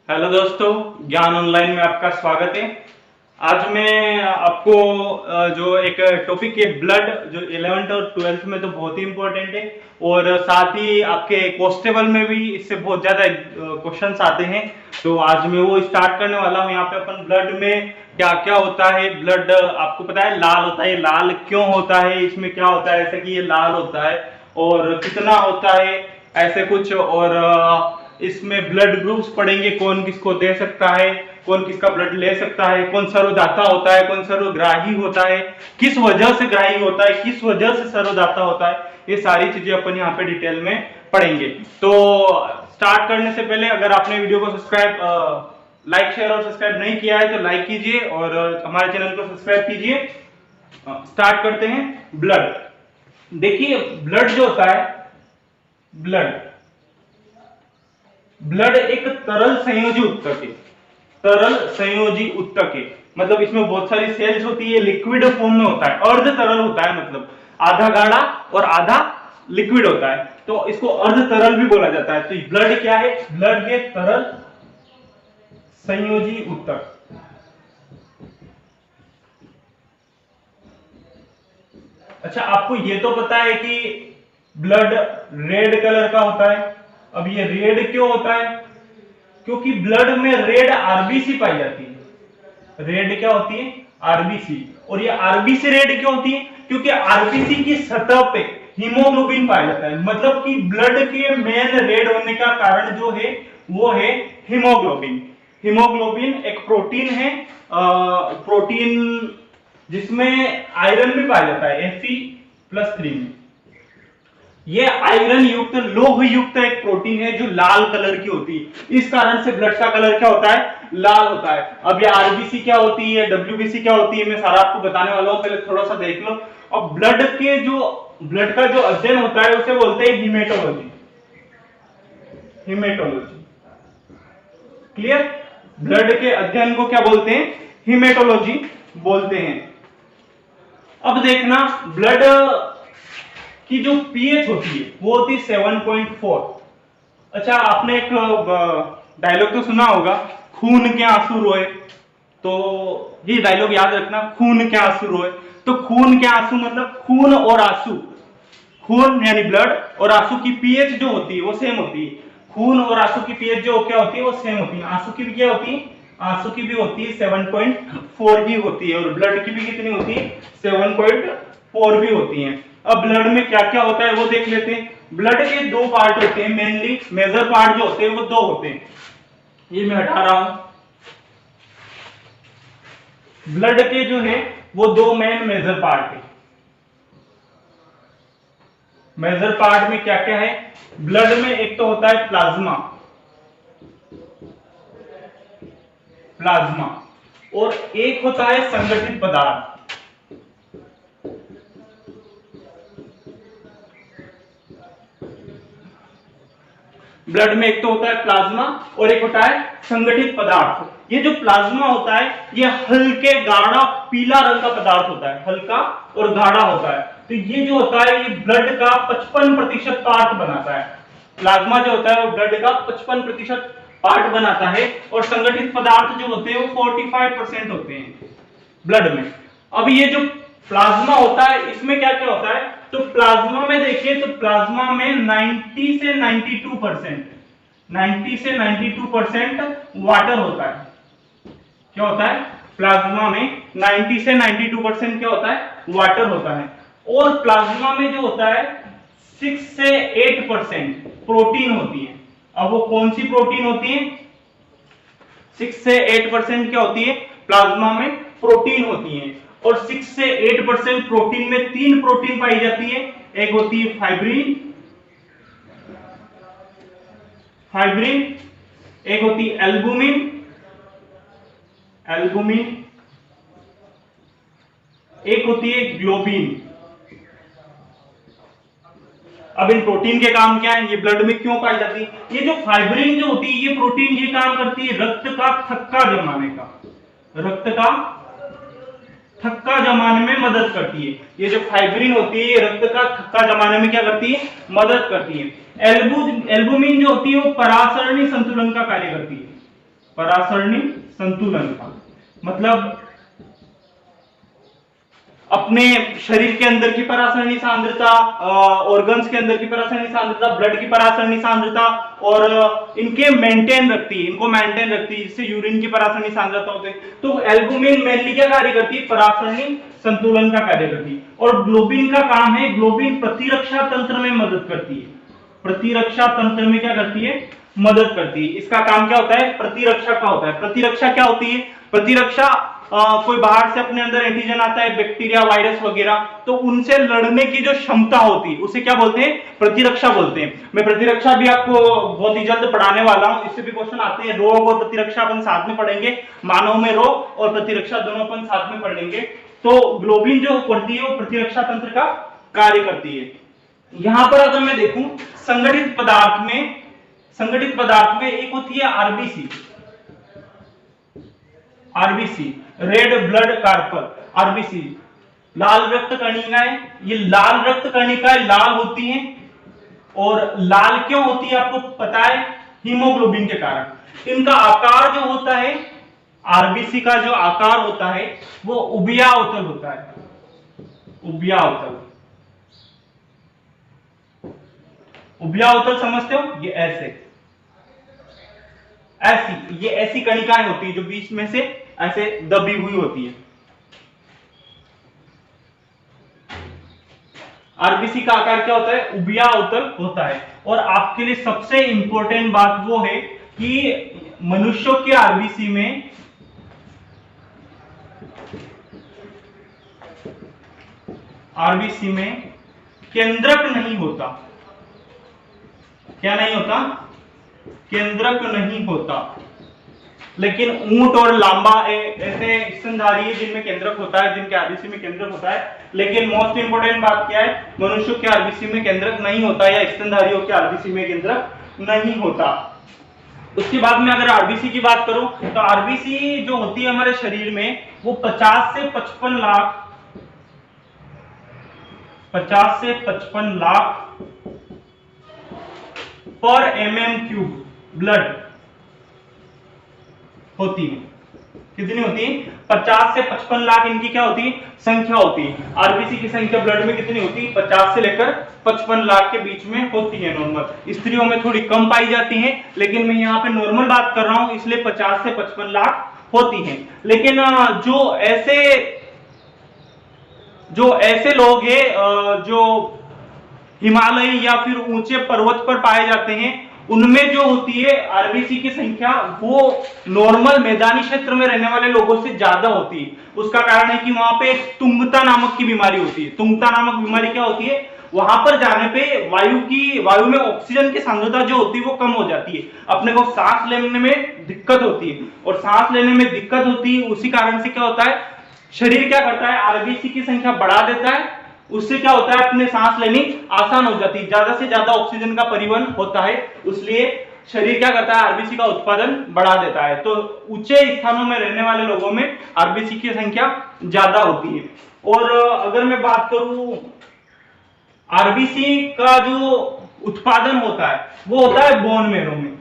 Hello दोस्तों, ज्ञान online में आपका स्वागत है। आज मैं आपको जो एक टॉपिक है ब्लड, जो 11th और 12th में तो बहुत ही इंपॉर्टेंट है और साथ ही आपके कॉन्स्टेबल में भी इससे बहुत ज्यादा क्वेश्चंस आते हैं। तो आज मैं वो स्टार्ट करने वाला हूँ। यहाँ पे अपन ब्लड में क्या क्या होता है। ब्लड आपको पता है लाल होता है, लाल क्यों होता है, इसमें क्या होता है ऐसे कि ये लाल होता है और कितना होता है ऐसे कुछ। और इसमें ब्लड ग्रुप्स पढ़ेंगे, कौन किसको दे सकता है, कौन किसका ब्लड ले सकता है, कौन सर्वदाता होता है, कौन सर्वग्राही होता है, किस वजह से ग्राही होता है, किस वजह से सर्वदाता होता है। ये सारी चीजें अपन यहाँ पे डिटेल में पढ़ेंगे। तो स्टार्ट करने से पहले अगर आपने वीडियो को सब्सक्राइब, लाइक, शेयर और सब्सक्राइब नहीं किया है तो लाइक कीजिए और हमारे चैनल को सब्सक्राइब कीजिए। स्टार्ट करते हैं। ब्लड, देखिए ब्लड जो होता है, ब्लड ब्लड एक तरल संयोजी उत्तक है। तरल संयोजी उत्तक है मतलब इसमें बहुत सारी सेल्स होती है, लिक्विड फॉर्म में होता है, अर्ध तरल होता है, मतलब आधा गाढ़ा और आधा लिक्विड होता है, तो इसको अर्ध तरल भी बोला जाता है। तो ब्लड क्या है? ब्लड है तरल संयोजी उत्तक। अच्छा, आपको ये तो पता है कि ब्लड रेड कलर का होता है। अब ये रेड क्यों होता है? क्योंकि ब्लड में रेड आरबीसी पाई जाती है। रेड क्या होती है? आरबीसी। और ये आरबीसी रेड क्यों होती है? क्योंकि आरबीसी की सतह पे हीमोग्लोबिन पाया जाता है। मतलब कि ब्लड के मेन रेड होने का कारण जो है वो है हीमोग्लोबिन। हीमोग्लोबिन एक प्रोटीन है, प्रोटीन जिसमें आयरन भी पाया जाता है, Fe+3 में। ये आयरन युक्त, लोह युक्त एक प्रोटीन है जो लाल कलर की होती है। इस कारण से ब्लड का कलर क्या होता है? लाल होता है। अब ये आरबीसी क्या होती है, डब्ल्यूबीसी क्या होती है, मैं सारा आपको बताने वाला हूं, पहले थोड़ा सा देख लो। और ब्लड का जो अध्ययन होता है उसे बोलते हैं हीमेटोलॉजी। Haematology clear? ब्लड के अध्ययन को क्या बोलते हैं? हीमेटोलॉजी बोलते हैं। अब देखना, ब्लड की जो पीएच होती है वो होती है 7.4। अच्छा, आपने एक डायलॉग तो सुना होगा, खून के आंसू रोए। तो ये डायलॉग याद रखना, खून के आंसू रोए। तो खून के आंसू मतलब खून और आंसू, खून यानी ब्लड और आंसू की पीएच जो होती है वो सेम होती है। खून और आंसू की पीएच जो क्या होती है वो सेम होती है। आंसू की भी क्या होती है? आंसू की भी होती है 7.4 ही होती है। और ब्लड की भी कितनी होती है? 7.4 भी होती है। अब ब्लड में क्या क्या होता है वो देख लेते हैं। ब्लड के दो पार्ट होते हैं, मेनली मेजर पार्ट जो होते हैं वो दो होते हैं। ये मैं हटा रहा हूं। ब्लड के जो है वो दो मेन मेजर पार्ट है। मेजर पार्ट में क्या क्या है ब्लड में? एक तो होता है प्लाज्मा, प्लाज्मा, और एक होता है संगठित पदार्थ। ब्लड में एक तो होता है प्लाज्मा और एक होता है संगठित पदार्थ। ये जो प्लाज्मा होता है ये हल्के गाढ़ा पीला रंग का पदार्थ होता है, हल्का और गाढ़ा होता है। तो ये जो होता है ये ब्लड का 55% पार्ट बनाता है। प्लाज्मा जो होता है वो ब्लड का 55% पार्ट बनाता है और संगठित पदार्थ जो होते हैं वो 45% होते हैं ब्लड में। अब ये जो प्लाज्मा होता है इसमें क्या क्या होता है? तो प्लाज्मा में देखिए तो प्लाज्मा में 90 से 92% 90 से 92% वाटर होता है। क्या होता है? प्लाज्मा में 90 से 92% क्या होता है? वाटर होता है। और प्लाज्मा में जो होता है 6 से 8% प्रोटीन होती है। अब वो कौन सी प्रोटीन होती है? 6 से 8% क्या होती है? प्लाज्मा में प्रोटीन होती है। और 6 से 8% प्रोटीन में तीन प्रोटीन पाई जाती है। एक होती है फाइब्रिन, फाइब्रिन, एक होती है एल्बुमिन, एल्बुमिन, एक होती है ग्लोबिन। अब इन प्रोटीन के काम क्या है? ये ब्लड में क्यों पाई जाती है? ये जो फाइब्रिन जो होती है ये प्रोटीन ये काम करती है रक्त का थक्का जमाने का, रक्त का थक्का जमाने में मदद करती है। ये जो फाइब्रिन होती है ये रक्त का थक्का जमाने में क्या करती है? मदद करती है। एल्बुमिन जो होती है वो परासरणी संतुलन का कार्य करती है। परासरणी संतुलन का मतलब अपने शरीर के अंदर की परासरणी सांद्रता, ऑर्गन्स के अंदर की परासरणी सांद्रता, ब्लड की परासरणी सांद्रता और इनके मेंटेन रखती है, इनको मेंटेन रखती है, जिससे यूरिन की परासरणी सांद्रता होती है। तो एल्बुमिन मेनली क्या कार्य करती है? परासरणी संतुलन का कार्य करती है। और ग्लोबिन का काम है, ग्लोबिन प्रतिरक्षा तंत्र में मदद करती है। प्रतिरक्षा तंत्र में क्या करती है? मदद करती है। इसका काम क्या होता है? प्रतिरक्षा का होता है। प्रतिरक्षा क्या होती है? प्रतिरक्षा कोई बाहर से अपने अंदर एंटीजन आता है, बैक्टीरिया, वायरस वगैरह, तो उनसे लड़ने की जो क्षमता होती है उसे क्या बोलते हैं? प्रतिरक्षा बोलते हैं। मैं प्रतिरक्षा भी आपको बहुत ही जल्द पढ़ाने वाला हूं, इससे भी क्वेश्चन आते हैं। रोग और प्रतिरक्षा अपन साथ में पढ़ेंगे, मानव में रोग और प्रतिरक्षा दोनों अपन साथ में पढ़ लेंगे। तो ग्लोबिन जो करती है वो प्रतिरक्षा तंत्र का कार्य करती है। यहां पर अगर मैं देखूं संगठित पदार्थ में एक होती है RBC, RBC red blood corpuscle, RBC लाल रक्त कणिकाएं। ये लाल रक्त कणिकाएं लाल होती हैं और लाल क्यों होती है आपको पता है? हीमोग्लोबिन के कारण। इनका आकार जो होता है, आरबीसी का जो आकार होता है वो उभयावतल होता है, उभयावतल। उभयावतल समझते हो? ये ऐसे ऐसी, ये ऐसी कणिकाएं होती है जो बीच में से ऐसे दबी हुई होती है। आरबीसी का आकार क्या होता है? उभयावतल होता है। और आपके लिए सबसे इंपॉर्टेंट बात वो है कि मनुष्यों के आरबीसी में केंद्रक नहीं होता। क्या नहीं होता? केंद्रक नहीं होता। लेकिन ऊंट और लांबा ऐसे स्तनधारी है जिनमें केंद्रक होता है, जिनके आरबीसी में केंद्रक होता है। लेकिन मोस्ट इंपोर्टेंट बात क्या है? मनुष्यों के आरबीसी में केंद्रक नहीं होता या स्तनधारियों के आरबीसी में केंद्रक नहीं होता। उसके बाद में अगर आरबीसी की बात करूं तो आरबीसी जो होती है हमारे शरीर में वो 50 से 55 लाख पर mm³ ब्लड होती है। कितनी होती है? 50 से 55 लाख इनकी क्या होती है? संख्या होती है। आरबीसी की संख्या ब्लड में कितनी होती है? 50 से लेकर 55 लाख के बीच में होती है नॉर्मल। स्त्रियों में थोड़ी कम पाई जाती है, लेकिन मैं यहाँ पे नॉर्मल बात कर रहा हूं इसलिए 50 से 55 लाख होती है। लेकिन जो ऐसे लोग हैं जो हिमालय या फिर ऊंचे पर्वत पर पाए जाते हैं, उनमें जो होती है आरबीसी की संख्या वो नॉर्मल मैदानी क्षेत्र में रहने वाले लोगों से ज्यादा होती है। उसका कारण है कि वहां पे तुंगता नामक की बीमारी होती है। तुंगता नामक बीमारी क्या होती है? वहां पर जाने पे वायु में ऑक्सीजन की सांद्रता जो होती है वो कम हो जाती है, अपने को सांस लेने में दिक्कत होती है। और सांस लेने में दिक्कत होती है, उसी कारण से क्या होता है? शरीर क्या करता है? आरबीसी की संख्या बढ़ा देता है। उससे क्या होता है? अपने सांस लेनी आसान हो जाती है, ज्यादा से ज्यादा ऑक्सीजन का परिवहन होता है। इसलिए शरीर क्या करता है? आरबीसी का उत्पादन बढ़ा देता है। तो ऊंचे स्थानों में रहने वाले लोगों में आरबीसी की संख्या ज्यादा होती है। और अगर मैं बात करूं आरबीसी का जो उत्पादन होता है वो होता है बोन मैरो में।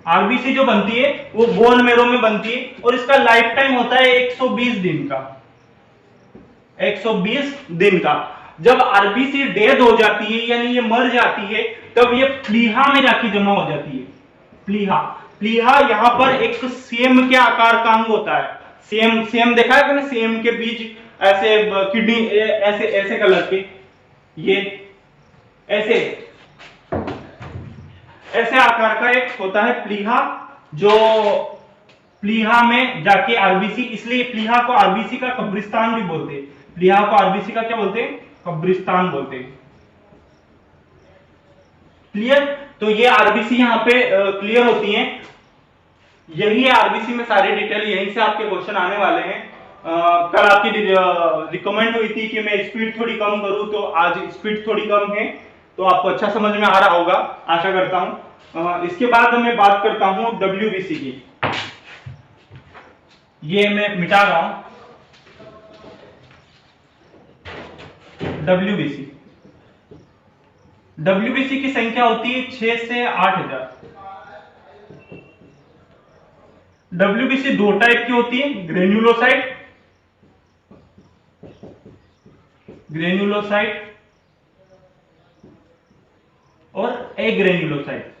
आरबीसी जो बनती है वो बोन मैरो में बनती है और इसका लाइफ टाइम होता है 120 दिन का, 120 दिन का। जब आरबीसी डेड हो जाती है यानी ये मर जाती है, तब ये प्लीहा में जाके जमा हो जाती है। प्लीहा यहाँ पर एक सेम के आकार का अंग होता है। सेम देखा है ना? सेम के बीज ऐसे किडनी ऐसे कलर के, ये ऐसे आकार का एक होता है प्लीहा, जो प्लीहा में जाके आरबीसी, इसलिए प्लीहा को आरबीसी का कब्रिस्तान भी बोलते हैं। प्लीहा को आरबीसी का क्या बोलते हैं? कब्रिस्तान बोलते हैं। क्लियर? तो ये आरबीसी यहाँ पे क्लियर होती हैं। यही है आरबीसी में सारी डिटेल, यहीं से आपके क्वेश्चन आने वाले हैं। कल आपकी रिकमेंड हुई थी कि मैं स्पीड थोड़ी कम करूं, तो आज स्पीड थोड़ी कम है, तो आपको अच्छा समझ में आ रहा होगा, आशा करता हूं। इसके बाद मैं बात करता हूं डब्ल्यूबीसी की। ये मैं मिटा रहा हूं। डब्ल्यूबीसी की संख्या होती है 6 से 8 हजार। डब्ल्यूबीसी दो टाइप की होती है, ग्रेन्युलोसाइट और एग्रेन्युलोसाइट।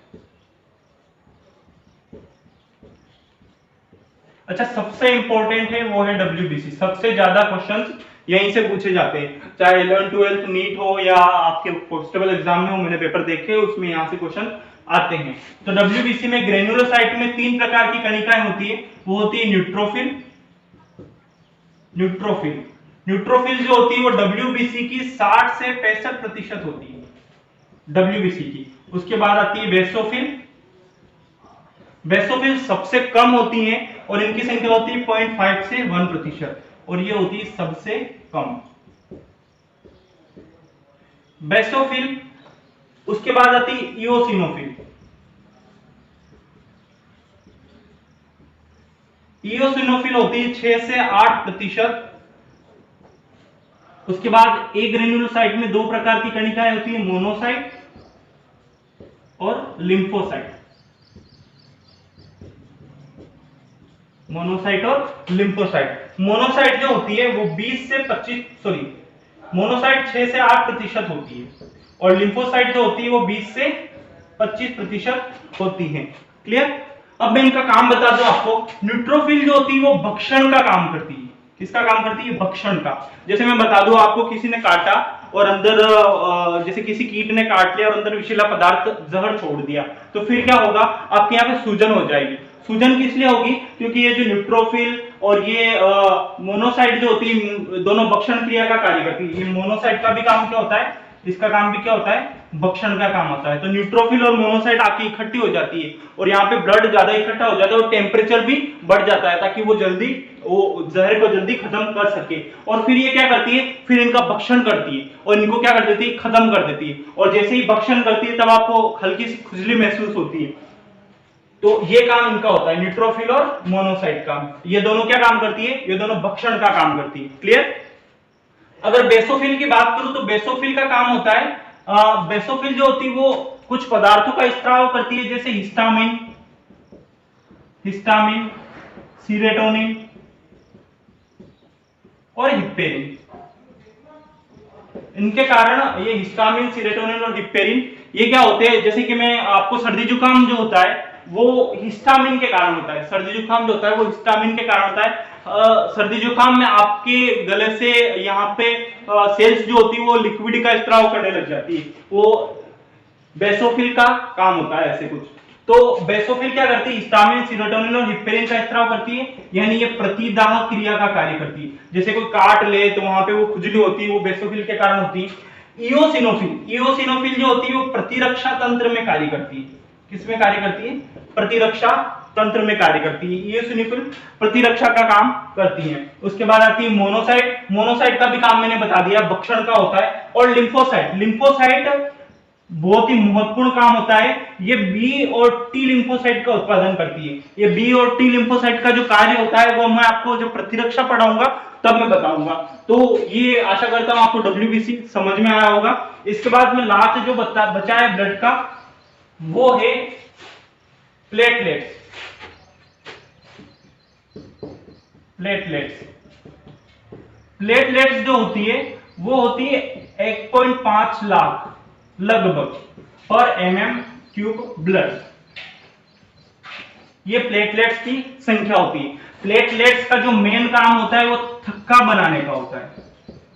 अच्छा, सबसे इंपॉर्टेंट है वो है डब्ल्यूबीसी। सबसे ज्यादा क्वेश्चंस यहीं से पूछे जाते हैं, चाहे 11 12 नीट हो या आपके कॉन्स्टेबल एग्जाम में हो, मैंने पेपर देखे उसमें यहाँ से क्वेश्चन आते हैं। तो डब्ल्यूबीसी में ग्रेन्युलोसाइट में 3 प्रकार की कणिकाएं होती है। वो होती है न्यूट्रोफिल न्यूट्रोफिल न्यूट्रोफिल जो होती है वो डब्ल्यूबीसी की 60 से 65% होती है, डब्ल्यूबीसी की। उसके बाद आती है बेसोफिल। बेसोफिल सबसे कम होती हैं और इनकी संख्या होती है 0.5 से 1%, और ये होती है सबसे कम बेसोफिल। उसके बाद आती है इओसिनोफिल। इओसिनोफिल होती है 6 से 8%। उसके बाद ए ग्रेन्युलोसाइट में 2 प्रकार की कणिकाएं होती है, मोनोसाइट और लिम्फोसाइट। मोनोसाइट और लिम्फोसाइट। मोनोसाइट जो होती है वो 20 से 25 मोनोसाइट 6 से 8% होती है, और लिम्फोसाइट जो होती है वो 20 से 25% होती है। क्लियर? अब मैं इनका काम बता दूं आपको। न्यूट्रोफिल जो होती है वो भक्षण का काम करती है। किसका काम करती है? भक्षण का। जैसे मैं बता दूं आपको, किसी ने काटा और अंदर जैसे किसी कीट ने काट लिया और अंदर विषैला पदार्थ जहर छोड़ दिया, तो फिर क्या होगा? आपके यहाँ पे सूजन हो जाएगी। सूजन किस लिए होगी? क्योंकि ये जो न्यूट्रोफिल और ये मोनोसाइट जो होती है, दोनों भक्षण क्रिया का कार्य करती है। ये मोनोसाइट का भी काम क्या होता है? इसका काम भी क्या होता है? भक्षण का काम होता है। तो न्यूट्रोफिल और मोनोसाइट आके इकट्ठी हो जाती है और यहाँ पे ब्लड ज्यादा इकट्ठा हो जाता है और टेम्परेचर भी बढ़ जाता है, ताकि वो जल्दी वो जहर को जल्दी खत्म कर सके। और फिर ये क्या करती है? फिर इनका भक्षण करती है और इनको क्या कर देती है? खत्म कर देती है। और जैसे ही भक्षण करती है तब आपको हल्की सी खुजली महसूस होती है। तो ये काम इनका होता है, न्यूट्रोफिल और मोनोसाइट का। ये दोनों क्या काम करती है? ये दोनों भक्षण का काम करती है। क्लियर? अगर बेसोफिल की बात करूं तो बेसोफिल का काम होता है, बेसोफिल जो होती है वो कुछ पदार्थों का स्त्राव करती है, जैसे हिस्टामिन, सीरोटोनिन और हिप्पेरिन। इनके कारण ये हिस्टामिन, सीरोटोनिन और हिप्पेरिन ये क्या होते हैं? जैसे कि मैं आपको, सर्दी जुकाम जो होता है वो हिस्टामिन के कारण होता है। सर्दी जुकाम जो होता है वो हिस्टामिन के कारण होता है। सर्दी जुकाम में आपके गले से यहाँ पे सेल्स जो होती है वो लिक्विड का स्त्राव करने लग जाती है। वो बेसोफिल का काम होता है ऐसे कुछ। तो बेसोफिल क्या करती है? हिस्टामिन, सीरोटोनिन और हिप्पेरिन का स्त्राव करती है, यानी ये प्रतिदाह क्रिया का कार्य करती है। जैसे कोई काट ले तो वहां पे वो खुजली होती है, वो बेसोफिल के कारण होती है। इओसिनोफिल जो होती है वो प्रतिरक्षा तंत्र में कार्य करती है। किसमें कार्य करती है? प्रतिरक्षा तंत्र में कार्य करती है। इओसिनोफिल प्रतिरक्षा का काम करती है। उसके बाद आती है मोनोसाइट का भी काम मैंने बता दिया, भक्षण का होता है। और लिम्फोसाइट बहुत ही महत्वपूर्ण काम होता है। ये बी और टी लिम्फोसाइट का उत्पादन करती है। ये बी और टी लिम्फोसाइट का जो कार्य होता है वो मैं आपको जब प्रतिरक्षा पढ़ाऊंगा तब मैं बताऊंगा। तो ये आशा करता हूं आपको डब्ल्यूबीसी समझ में आया होगा। इसके बाद में लास्ट जो बचा है ब्लड का, वो है प्लेटलेट्स। प्लेटलेट्स जो होती है वो होती है 1.5 लाख लगभग पर mm³ ब्लड। ये प्लेटलेट्स की संख्या होती है। प्लेटलेट्स का जो मेन काम होता है वो थक्का बनाने का होता है।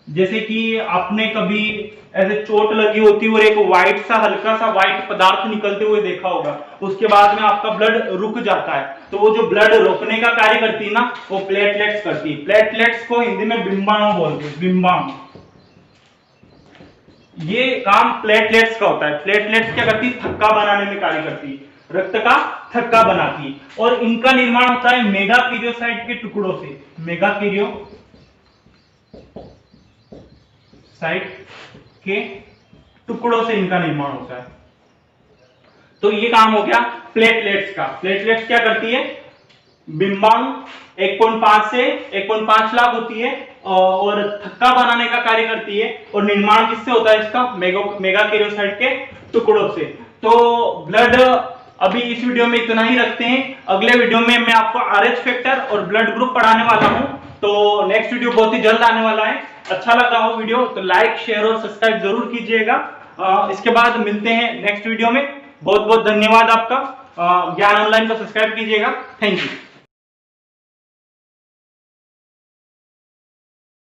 जैसे कि आपने कभी ऐसे चोट लगी होती है और एक व्हाइट सा हल्का सा व्हाइट पदार्थ निकलते हुए देखा होगा, उसके बाद में आपका ब्लड रुक जाता है, तो वो जो ब्लड रोकने का कार्य करती है ना, वो प्लेटलेट्स करती है। प्लेटलेट्स को हिंदी में बिंबाणु बोलते हैं, बिंबाणु। ये काम प्लेटलेट्स का होता है। प्लेटलेट्स क्या करती है? थक्का बनाने में कार्य करती है, रक्त का थक्का बनाती है। और इनका निर्माण होता है मेगाकैरियोसाइट के टुकड़ों से। मेगाकैरियोसाइट के टुकड़ों से इनका निर्माण होता है। तो ये काम हो गया प्लेटलेट्स का। प्लेटलेट्स क्या करती है? बिंबाणु 1.5 से 1.5 लाख होती है और थक्का बनाने का कार्य करती है। और निर्माण किससे होता है इसका? मेगाकैरियोसाइट के टुकड़ों से। तो ब्लड अभी इस वीडियो में इतना ही रखते हैं। अगले वीडियो में मैं आपको RH फैक्टर और ब्लड ग्रुप पढ़ाने वाला हूं। तो नेक्स्ट वीडियो बहुत ही जल्द आने वाला है। अच्छा लगा हो वीडियो तो लाइक, शेयर और सब्सक्राइब जरूर कीजिएगा। इसके बाद मिलते हैं नेक्स्ट वीडियो में। बहुत बहुत धन्यवाद आपका। ज्ञान ऑनलाइन को सब्सक्राइब कीजिएगा। Thank you.